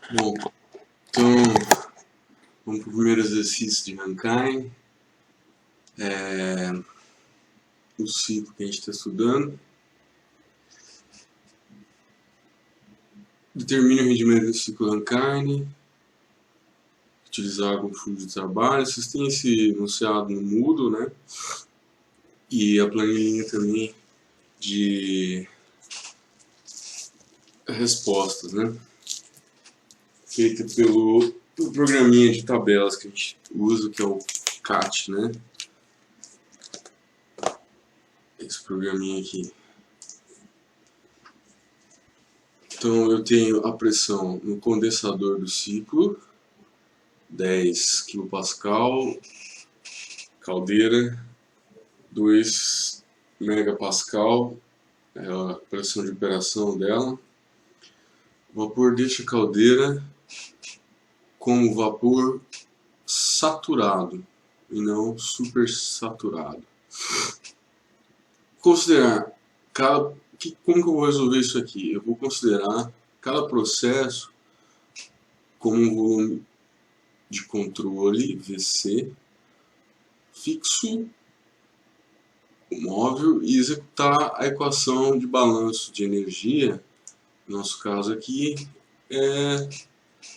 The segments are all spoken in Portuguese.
Bom, então vamos para o primeiro exercício de Rankine. O ciclo que a gente está estudando. Determine o rendimento do ciclo Rankine. Utilizar como fundo de trabalho. Vocês têm esse enunciado no Moodle, né? E a planilhinha também de respostas, né? Feita pelo programinha de tabelas que a gente usa, que é o CAT, né? Esse programinha aqui. Então eu tenho a pressão no condensador do ciclo, 10 kPa, caldeira, 2 MPa, é a pressão de operação dela. O vapor deixa a caldeira com o vapor saturado e não supersaturado. Considerar como que eu vou resolver isso aqui? Eu vou considerar cada processo como um volume de controle VC fixo, móvel, e executar a equação de balanço de energia. No nosso caso aqui é a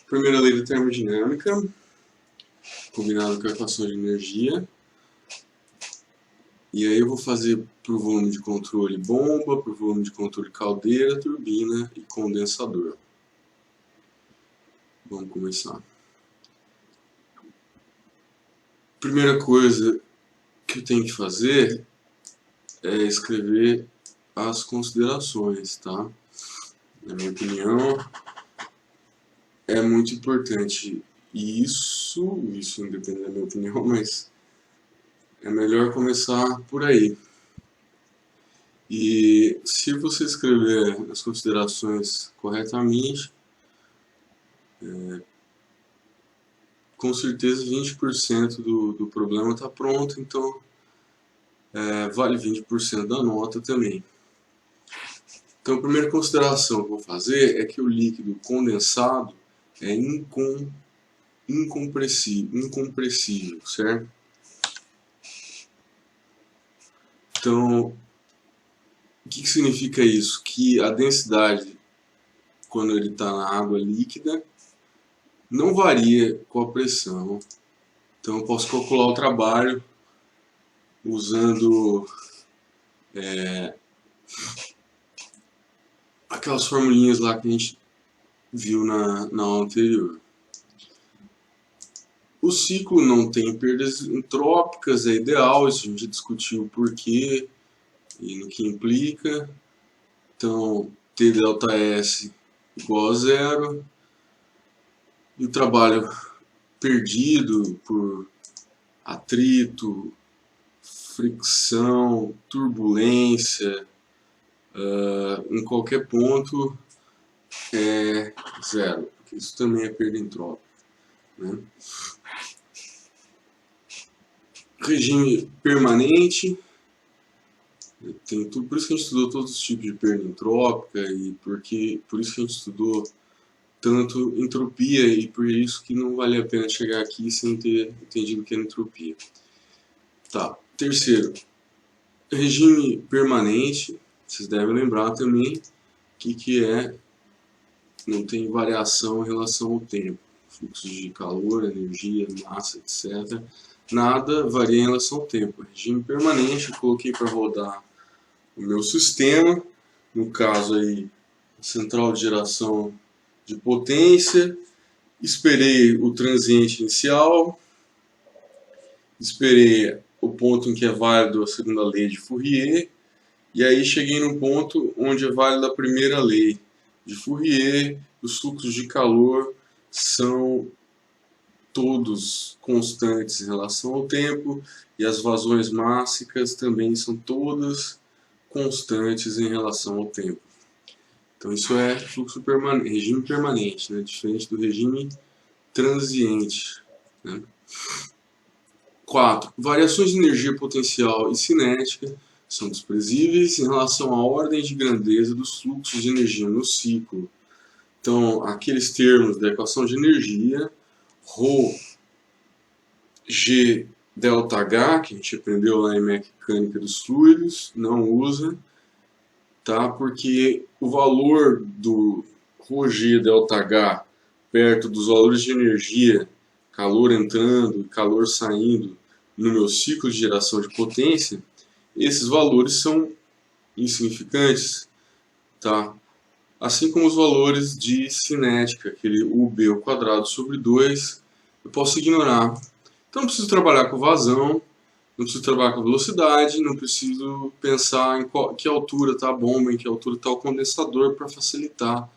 primeira lei da termodinâmica, combinado com a equação de energia. E aí eu vou fazer para o volume de controle bomba, para o volume de controle caldeira, turbina e condensador. Vamos começar. Primeira coisa que eu tenho que fazer é escrever as considerações, tá? Na minha opinião, é muito importante isso independe da minha opinião, mas é melhor começar por aí. E se você escrever as considerações corretamente, com certeza 20% do problema está pronto, então vale 20% da nota também. Então a primeira consideração que eu vou fazer é que o líquido condensado é incompressível, certo? Então, o que significa isso? Que a densidade, quando ele está na água líquida, não varia com a pressão. Então eu posso calcular o trabalho usando aquelas formulinhas lá que a gente viu na aula anterior. O ciclo não tem perdas entrópicas, é ideal, isso a gente discutiu o porquê e no que implica. Então, T delta S igual a zero. E o trabalho perdido por atrito, fricção, turbulência, em qualquer ponto é zero, porque isso também é perda entrópica, né? Regime permanente, tem tudo, por isso que a gente estudou todos os tipos de perda entrópica e por isso que a gente estudou tanto entropia e por isso que não vale a pena chegar aqui sem ter entendido o que é entropia. Tá. Terceiro, regime permanente, vocês devem lembrar também que não tem variação em relação ao tempo, fluxo de calor, energia, massa, etc. Nada varia em relação ao tempo. Regime permanente, eu coloquei para rodar o meu sistema, no caso aí, central de geração de potência, esperei o transiente inicial, esperei o ponto em que é válido a segunda lei de Fourier, e aí cheguei no ponto onde é válida a primeira lei de Fourier. Os fluxos de calor são todos constantes em relação ao tempo, e as vazões mássicas também são todas constantes em relação ao tempo. Então isso é fluxo permanente, regime permanente, né? Diferente do regime transiente, né? 4. Variações de energia potencial e cinética são desprezíveis em relação à ordem de grandeza dos fluxos de energia no ciclo. Então, aqueles termos da equação de energia, ρ, G, ΔH, que a gente aprendeu lá em mecânica dos fluidos, não usa, tá? Porque o valor do ρg ΔH perto dos valores de energia, calor entrando e calor saindo no meu ciclo de geração de potência, esses valores são insignificantes, tá? Assim como os valores de cinética, aquele UB ao quadrado sobre 2, eu posso ignorar. Então não preciso trabalhar com vazão, não preciso trabalhar com velocidade, não preciso pensar em que altura está a bomba, em que altura está o condensador para facilitar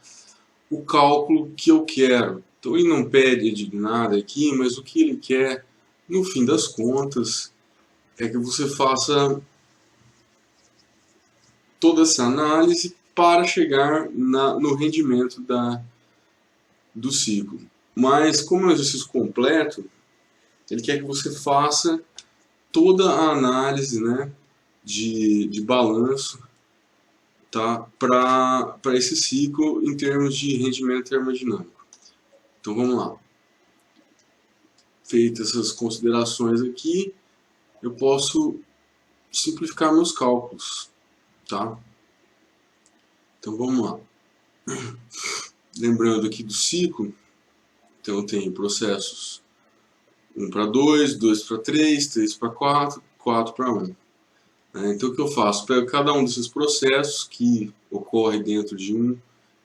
o cálculo que eu quero. Então ele não pede de nada aqui, mas o que ele quer, no fim das contas, é que você faça toda essa análise para chegar no rendimento do ciclo. Mas como é um exercício completo, ele quer que você faça toda a análise, né, de balanço, tá, para esse ciclo em termos de rendimento termodinâmico. Então vamos lá. Feitas essas considerações aqui, eu posso simplificar meus cálculos, tá? Então vamos lá. Lembrando aqui do ciclo, então eu tenho processos 1 para 2, 2 para 3, 3 para 4, 4 para 1. Então o que eu faço? Pego cada um desses processos que ocorre dentro de um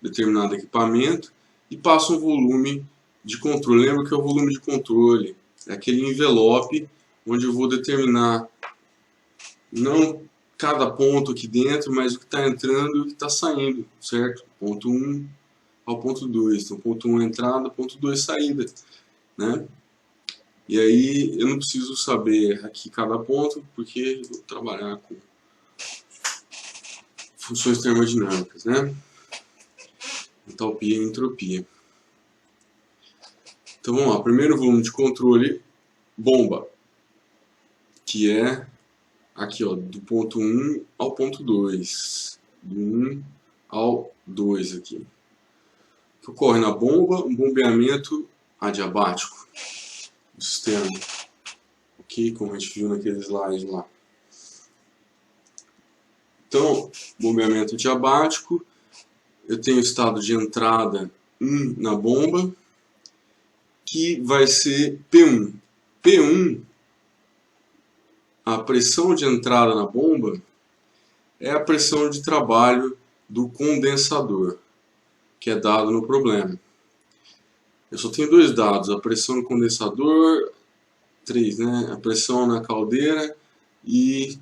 determinado equipamento e passo um volume de controle. Lembra que é o volume de controle? É aquele envelope onde eu vou determinar não cada ponto aqui dentro, mas o que está entrando e o que está saindo, certo? Ponto 1 ao ponto 2. Então ponto 1 entrada, ponto 2 saída, né? E aí eu não preciso saber aqui cada ponto, porque eu vou trabalhar com funções termodinâmicas, né? Entalpia e entropia. Então vamos lá, primeiro volume de controle, bomba, que é aqui, ó, do ponto 1 ao ponto 2. Do 1 ao 2 aqui. O que ocorre na bomba? Um bombeamento adiabático do sistema. Ok? Como a gente viu naquele slide lá. Então, bombeamento adiabático, eu tenho o estado de entrada 1 na bomba, que vai ser P1. P1, a pressão de entrada na bomba, é a pressão de trabalho do condensador, que é dado no problema. Eu só tenho dois dados, a pressão no condensador, 3, né? A pressão na caldeira e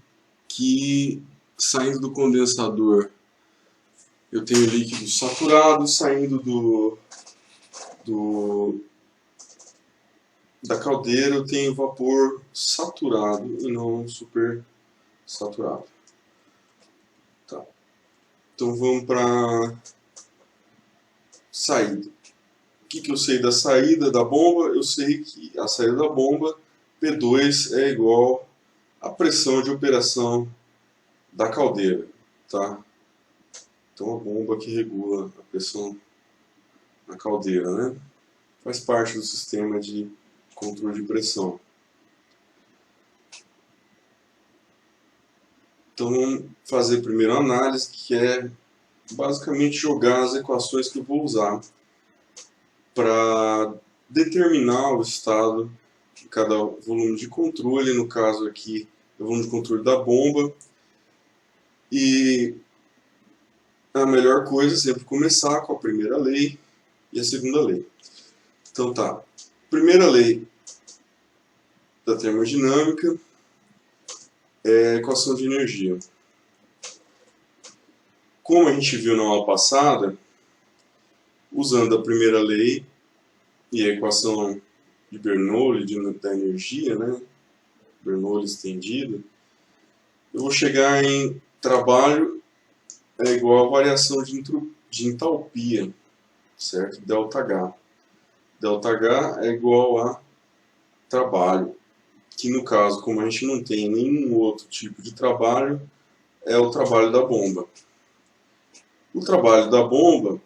que saindo do condensador eu tenho líquido saturado, saindo da caldeira eu tenho vapor saturado e não super saturado. Tá. Então vamos para saída. O que eu sei da saída da bomba? Eu sei que a saída da bomba, P2 é igual à pressão de operação da caldeira, tá? Então a bomba que regula a pressão na caldeira, né? Faz parte do sistema de controle de pressão. Então vamos fazer a primeira análise, que é basicamente jogar as equações que eu vou usar para determinar o estado de cada volume de controle, no caso aqui, o volume de controle da bomba. E a melhor coisa é sempre começar com a primeira lei e a segunda lei. Então tá, primeira lei da termodinâmica é a equação de energia. Como a gente viu na aula passada, usando a primeira lei e a equação de Bernoulli da energia, né? Bernoulli estendida, eu vou chegar em trabalho é igual a variação de entalpia, certo? ΔH. ΔH é igual a trabalho, que no caso, como a gente não tem nenhum outro tipo de trabalho, é o trabalho da bomba. O trabalho da bomba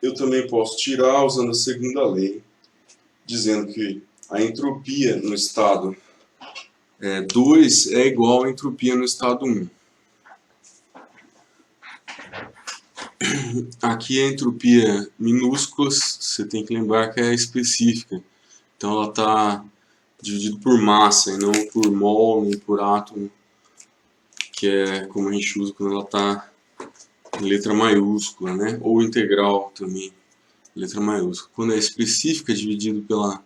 eu também posso tirar usando a segunda lei, dizendo que a entropia no estado 2 é igual à entropia no estado 1. Aqui a entropia minúscula, você tem que lembrar que é específica. Então ela está dividida por massa e não por mol nem por átomo, que é como a gente usa quando ela está em letra maiúscula, né? Ou integral também, letra maiúscula. Quando é específica, dividido pela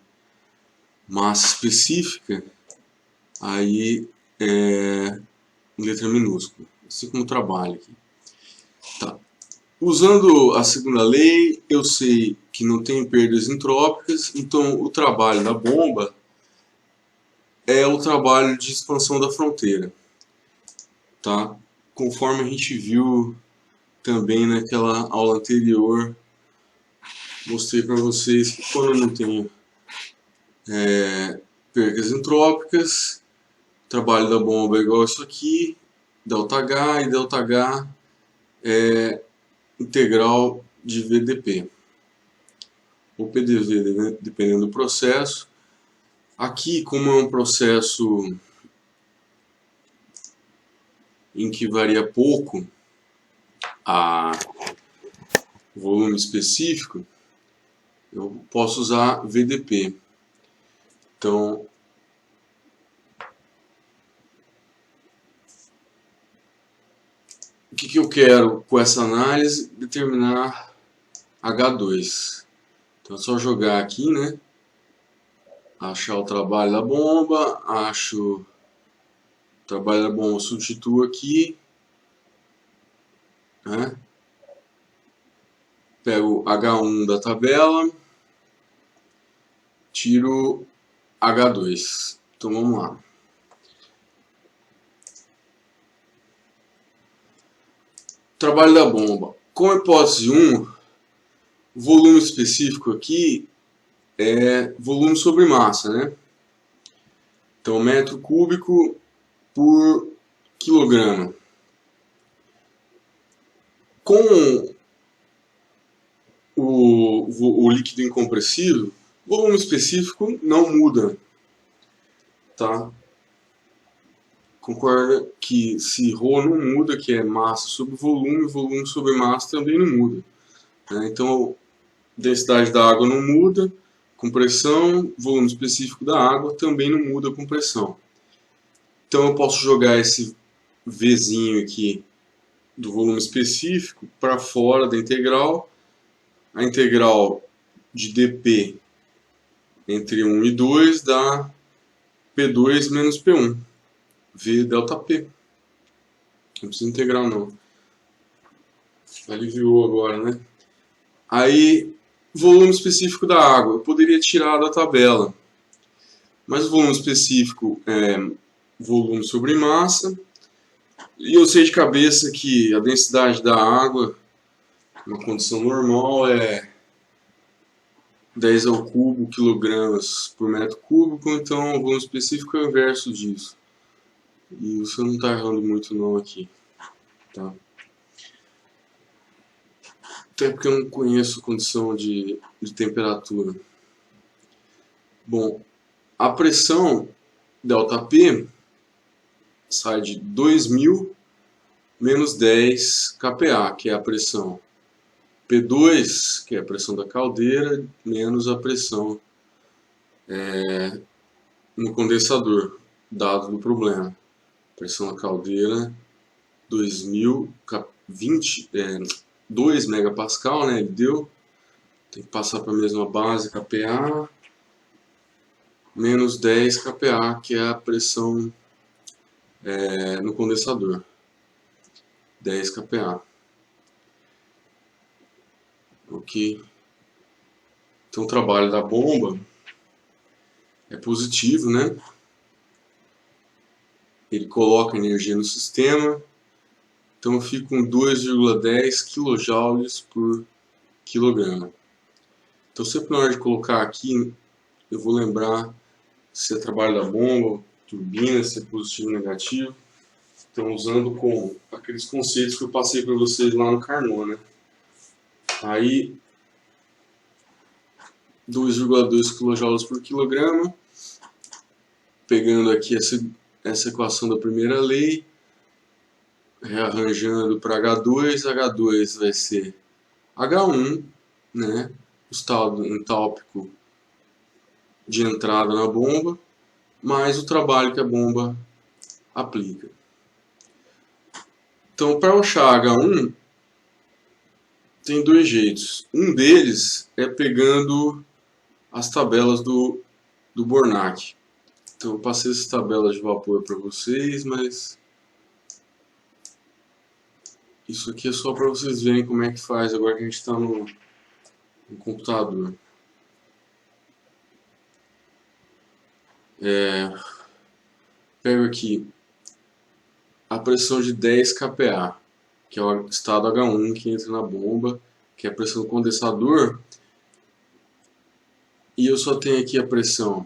massa específica, aí é letra minúscula. Assim como trabalho aqui. Tá. Usando a segunda lei, eu sei que não tem perdas entrópicas, então o trabalho da bomba é o trabalho de expansão da fronteira, tá? Conforme a gente viu também naquela aula anterior, mostrei para vocês que quando eu não tenho perdas entrópicas, o trabalho da bomba é igual a isso aqui, ΔH, e ΔH é integral de VdP, ou PDV, dependendo do processo. Aqui, como é um processo em que varia pouco a volume específico, eu posso usar VdP. Então, o que eu quero com essa análise? Determinar H2. Então é só jogar aqui, né? Achar o trabalho da bomba, acho o trabalho da bomba, substituo aqui, né? Pego H1 da tabela, tiro H2. Então vamos lá. Trabalho da bomba. Com a hipótese 1, o volume específico aqui é volume sobre massa, né? Então, metro cúbico por quilograma. Com o líquido incompressível, o volume específico não muda, tá? Concorda que se ρ não muda, que é massa sobre volume, volume sobre massa também não muda, né? Então, densidade da água não muda, compressão, volume específico da água também não muda com pressão. Então eu posso jogar esse Vzinho aqui do volume específico para fora da integral. A integral de dP entre 1 e 2 dá P2 menos P1, V delta P. Não precisa integrar não. Aliviou agora, né? Aí, volume específico da água. Eu poderia tirar da tabela. Mas o volume específico é volume sobre massa. E eu sei de cabeça que a densidade da água, numa condição normal, é 10 ao cubo quilogramas por metro cúbico, então o volume específico é o inverso disso. E você não está errando muito não aqui, tá? Até porque eu não conheço a condição de temperatura. Bom, a pressão ΔP sai de 2000 menos 10 kPa, que é a pressão P2, que é a pressão da caldeira, menos a pressão no condensador, dado do problema. Pressão da caldeira 2 megapascal, né? Ele deu. Tem que passar para a mesma base, kPa, menos 10 kPa, que é a pressão no condensador. 10 kPa. Ok. Então o trabalho da bomba é positivo, né? Ele coloca energia no sistema. Então eu fico com 2,10 kJ por quilograma. Então sempre na hora de colocar aqui, eu vou lembrar se é trabalho da bomba, turbina, se é positivo ou negativo. Então usando com aqueles conceitos que eu passei para vocês lá no Carnot, né? Aí 2,2 kJ por quilograma. Pegando aqui essa equação da primeira lei, rearranjando para H2, H2 vai ser H1, né? O estado entálpico de entrada na bomba, mais o trabalho que a bomba aplica. Então, para achar H1, tem dois jeitos. Um deles é pegando as tabelas do Bornach. Então, eu passei essas tabelas de vapor para vocês, mas isso aqui é só para vocês verem como é que faz agora que a gente está no computador. Pego aqui a pressão de 10 kPa, que é o estado H1 que entra na bomba, que é a pressão do condensador. E eu só tenho aqui a pressão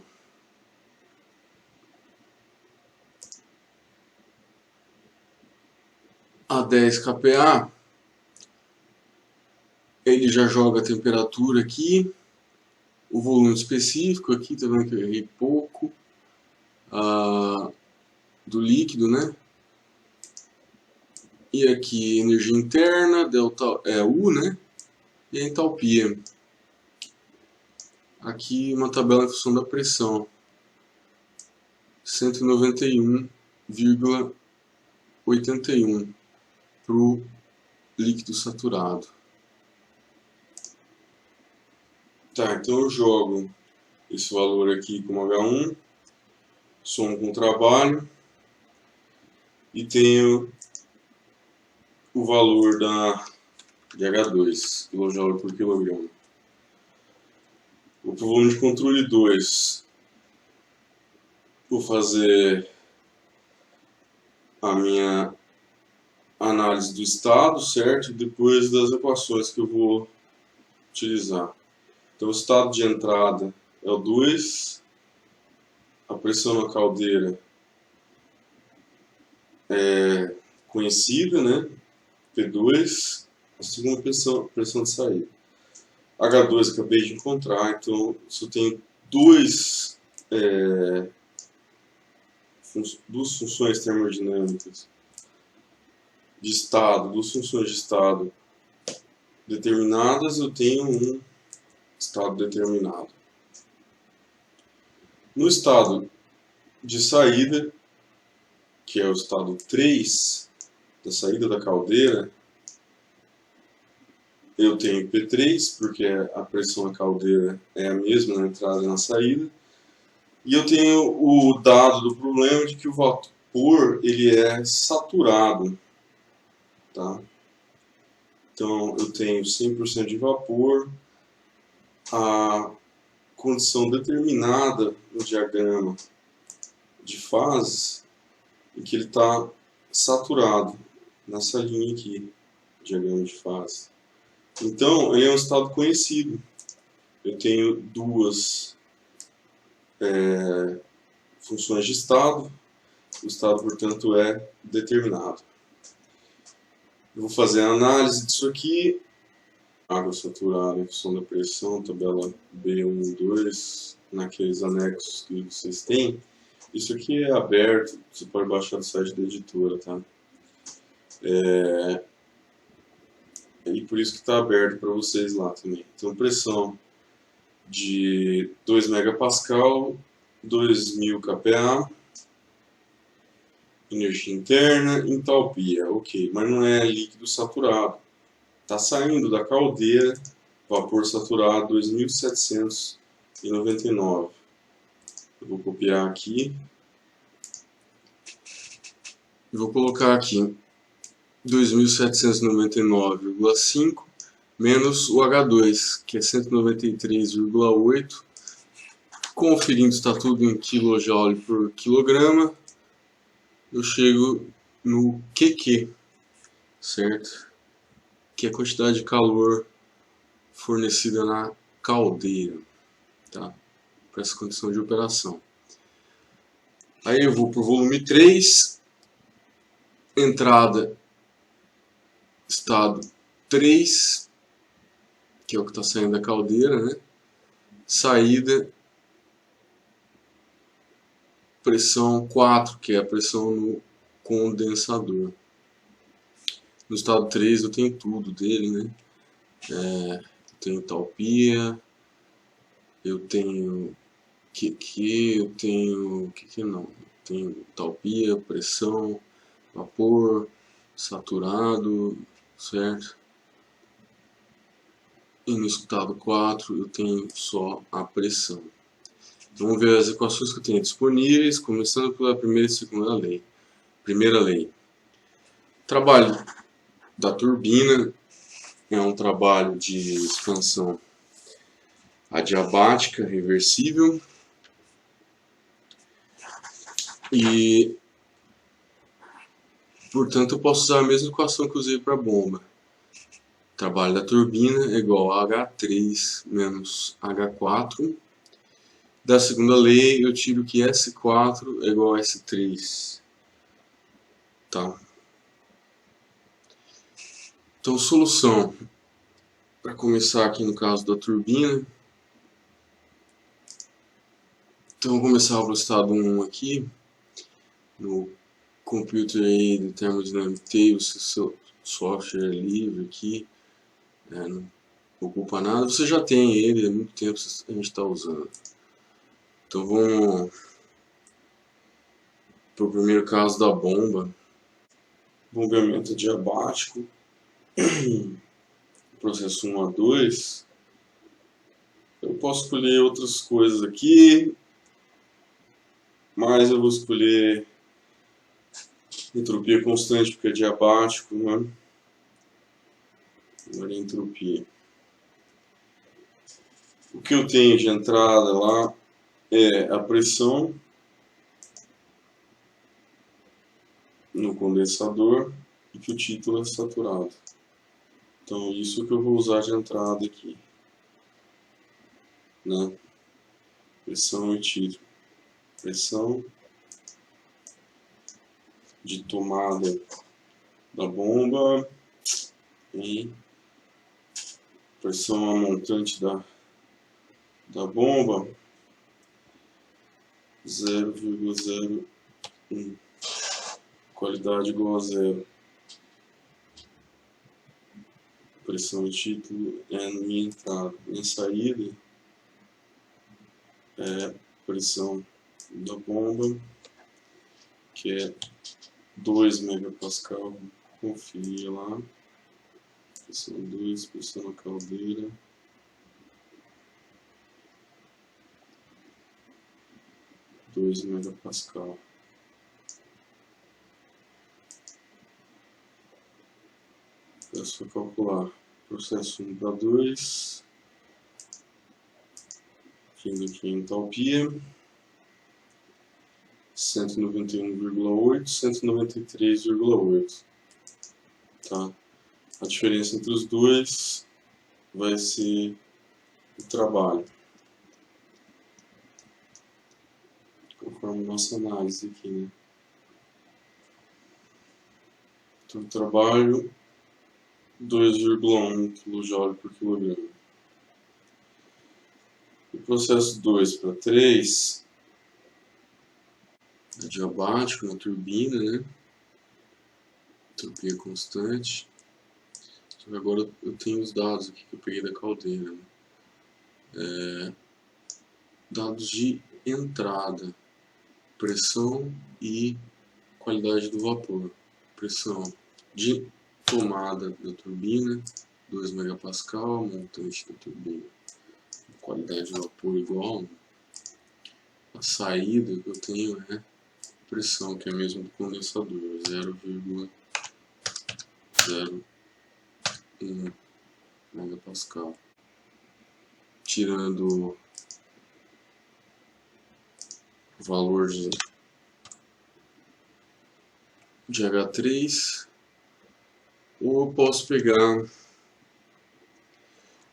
a 10 kPa. Ele já joga a temperatura aqui, o volume específico aqui, tá vendo que eu errei pouco, do líquido, né? E aqui energia interna, delta U, né? E a entalpia. Aqui uma tabela em função da pressão, 191,81 para o líquido saturado. Tá, então eu jogo esse valor aqui como H1, somo com trabalho e tenho o valor de H2, kJ por quilograma. O volume de controle 2, vou fazer a minha análise do estado, certo? Depois das equações que eu vou utilizar. Então, o estado de entrada é o 2, a pressão na caldeira é conhecida, né? P2, a segunda pressão de saída. H2 acabei de encontrar, então se eu tenho duas funções termodinâmicas de estado, duas funções de estado determinadas, eu tenho um estado determinado. No estado de saída, que é o estado 3, da saída da caldeira, eu tenho P3, porque a pressão na caldeira é a mesma na entrada e na saída. E eu tenho o dado do problema de que o vapor ele é saturado. Tá? Então eu tenho 100% de vapor, a condição determinada no diagrama de fases em que ele está saturado, nessa linha aqui, diagrama de fases. Então, ele é um estado conhecido. Eu tenho duas funções de estado. O estado, portanto, é determinado. Eu vou fazer a análise disso aqui. Água saturada em função da pressão, tabela B1 e 2, naqueles anexos que vocês têm. Isso aqui é aberto, você pode baixar do site da editora, tá? E por isso que está aberto para vocês lá também. Então, pressão de 2 megapascal, 2000 kPa, energia interna, entalpia, ok, mas não é líquido saturado. Está saindo da caldeira, vapor saturado 2799. Eu vou copiar aqui e vou colocar aqui 2799,5 menos o H2, que é 193,8. Conferindo se está tudo em kJ por quilograma, eu chego no QQ, certo? Que é a quantidade de calor fornecida na caldeira, tá? Para essa condição de operação. Aí eu vou para o volume 3, entrada, estado 3, que é o que está saindo da caldeira, né? saída, pressão 4, que é a pressão no condensador. No estado 3 eu tenho tudo dele, né? Eu tenho entalpia, eu tenho eu tenho não, tenho entalpia, pressão, vapor, saturado, certo? E no estado 4 eu tenho só a pressão. Vamos ver as equações que eu tenho disponíveis, começando pela primeira e segunda lei. Primeira lei. Trabalho da turbina é um trabalho de expansão adiabática reversível e, portanto, eu posso usar a mesma equação que eu usei para a bomba. Trabalho da turbina é igual a H3 menos H4. Da segunda lei eu tiro que S4 é igual a S3. Tá? Então, solução. Para começar aqui no caso da turbina. Então, vou começar pelo estado 1 aqui. No Computer Aided Thermodynamic Tables, seu software livre aqui. Não ocupa nada. Você já tem ele, há muito tempo a gente está usando. Então, vamos para o primeiro caso da bomba. Bombeamento adiabático. Processo 1 a 2. Eu posso escolher outras coisas aqui, mas eu vou escolher entropia constante porque é diabático, né? Agora entropia. O que eu tenho de entrada lá é a pressão no condensador e que o título é saturado. Então isso que eu vou usar de entrada aqui, né? Pressão e título. Pressão de tomada da bomba e pressão a montante da bomba 0,01, qualidade igual a 0. Pressão de título é na minha entrada. Minha saída é pressão da bomba, que é 2 megapascal. Confia lá. Pressão 2, pressão na caldeira. megapascal. É só calcular. Processo 1 para 2. Vindo aqui em entalpia. 191,8, 193,8. Tá? A diferença entre os dois vai ser o trabalho. Conforme nossa análise aqui, né? Então, o trabalho 2,1 kJ por quilograma. O processo 2 para 3, adiabático na turbina, né? Entropia constante. Agora eu tenho os dados aqui que eu peguei da caldeira. Né? Dados de entrada, pressão e qualidade do vapor. Pressão de tomada da turbina, 2 megapascal, montante da turbina. Qualidade de vapor igual. A saída que eu tenho é pressão, que é mesmo do condensador, 0,01 megapascal. Tirando o valor de H3, ou eu posso pegar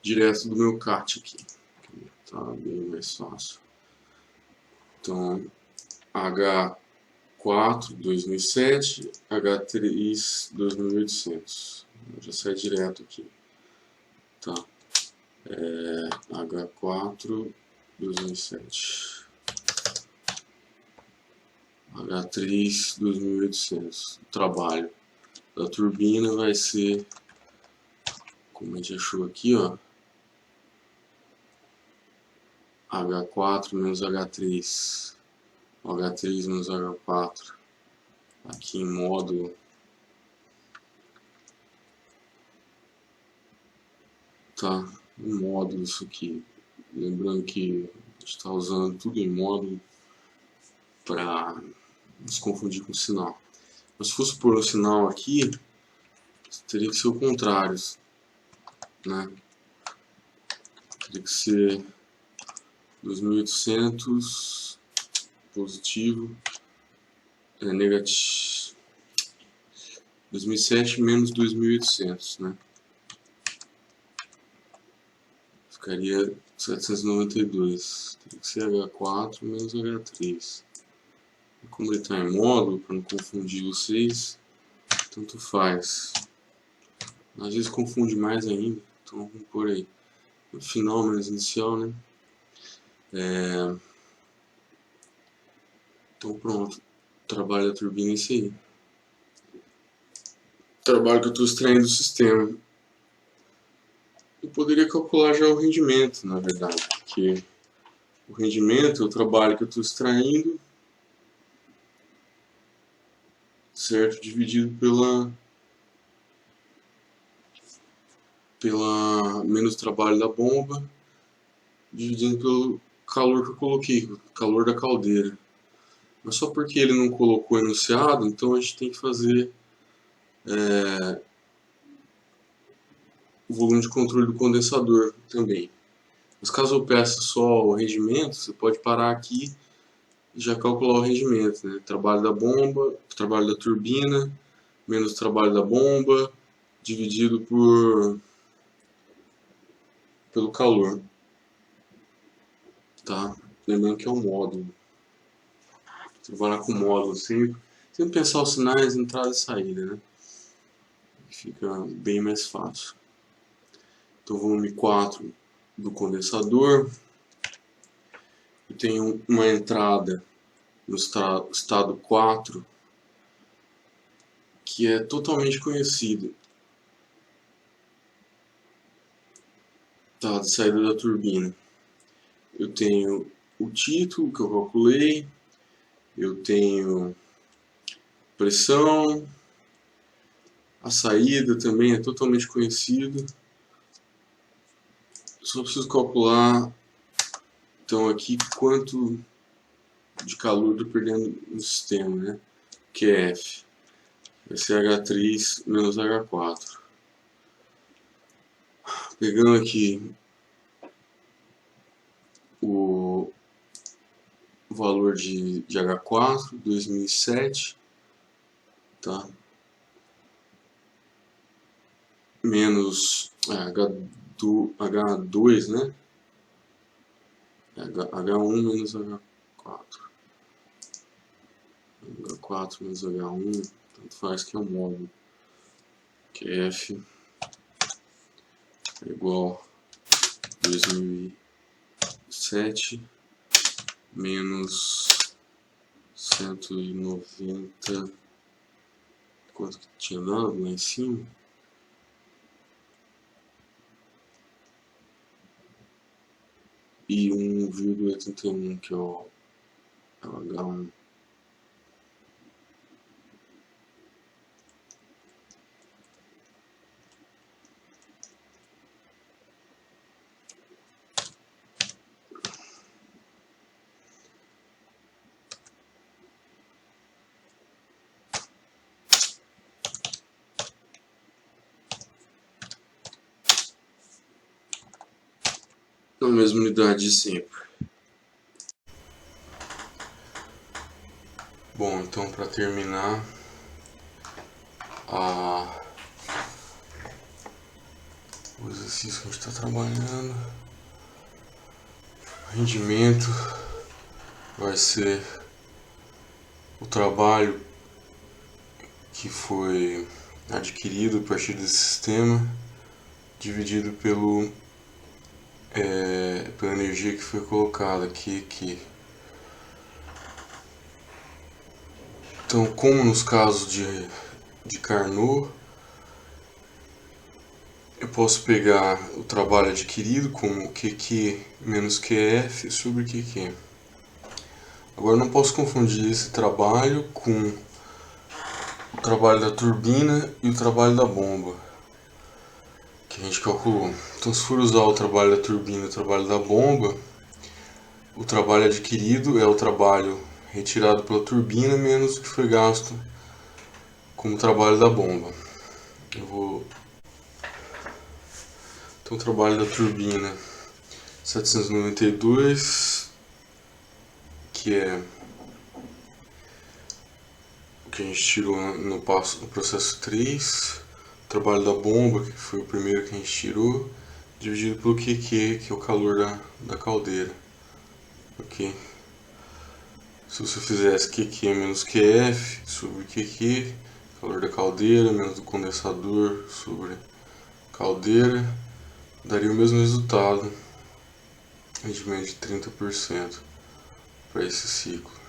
direto do meu CAT aqui, tá bem mais fácil. Então, H4 2007, H3 2800, já sai direto aqui, tá? H4 2007, H3 2800. O trabalho da turbina vai ser, como a gente achou aqui, ó, H4 menos H3, H3 menos H4, aqui em módulo, tá? Em módulo isso aqui, lembrando que a gente está usando tudo em módulo para não se confundir com o sinal. Mas se fosse pôr o sinal aqui, teria que ser o contrário, né? Teria que ser 2800 positivo, negativo, 2007 menos 2800, né? Ficaria 792. Teria que ser H4 menos H3. E como ele está em módulo, para não confundir vocês, tanto faz. Às vezes confunde mais ainda, então vamos por aí. No final menos inicial, né? Então pronto. O trabalho da turbina é esse aí. O trabalho que eu estou extraindo do sistema. Eu poderia calcular já o rendimento, na verdade, porque o rendimento é o trabalho que eu estou extraindo, certo? Dividido pela menos trabalho da bomba, dividindo pelo calor que eu coloquei, o calor da caldeira. Mas só porque ele não colocou enunciado, então a gente tem que fazer o volume de controle do condensador também. Mas caso eu peça só o rendimento, você pode parar aqui e já calcular o rendimento, né? Trabalho da bomba, trabalho da turbina, menos trabalho da bomba, dividido pelo calor, tá? Lembrando que é um módulo. Trabalhar com módulo sempre pensar os sinais, entrada e saída, né? Fica bem mais fácil. Então, volume 4 do condensador. Eu tenho uma entrada no estado 4 que é totalmente conhecido, tá? De saída da turbina. Eu tenho o título que eu calculei, eu tenho pressão, a saída também é totalmente conhecido. Só preciso calcular então aqui quanto de calor estou perdendo no sistema, né? Que é F. Vai ser H3 menos H4. Pegando aqui o valor de H4, 2007, tá? Menos H2, né? H1 menos H4. H4 menos H1, tanto faz que é um módulo. Que é F é igual a 2007 menos 190. Quanto que tinha dado lá em cima? E 1,81, que é o H1. Na mesma unidade de sempre. Bom, então para terminar, o exercício que a gente está trabalhando, o rendimento vai ser o trabalho que foi adquirido a partir desse sistema, dividido pelo pela energia que foi colocada aqui. Então, como nos casos de Carnot, eu posso pegar o trabalho adquirido como QQ menos QF sobre QQ. Agora, não posso confundir esse trabalho com o trabalho da turbina e o trabalho da bomba, que a gente calculou. Então, se for usar o trabalho da turbina e o trabalho da bomba, o trabalho adquirido é o trabalho retirado pela turbina menos o que foi gasto como trabalho da bomba. Então, o trabalho da turbina 792, que é o que a gente tirou no processo 3, o trabalho da bomba, que foi o primeiro que a gente tirou, dividido pelo QQ, que é o calor da caldeira. Ok? Se você fizesse QQ menos QF sobre QQ, calor da caldeira, menos do condensador sobre caldeira, daria o mesmo resultado, rendimento de 30% para esse ciclo.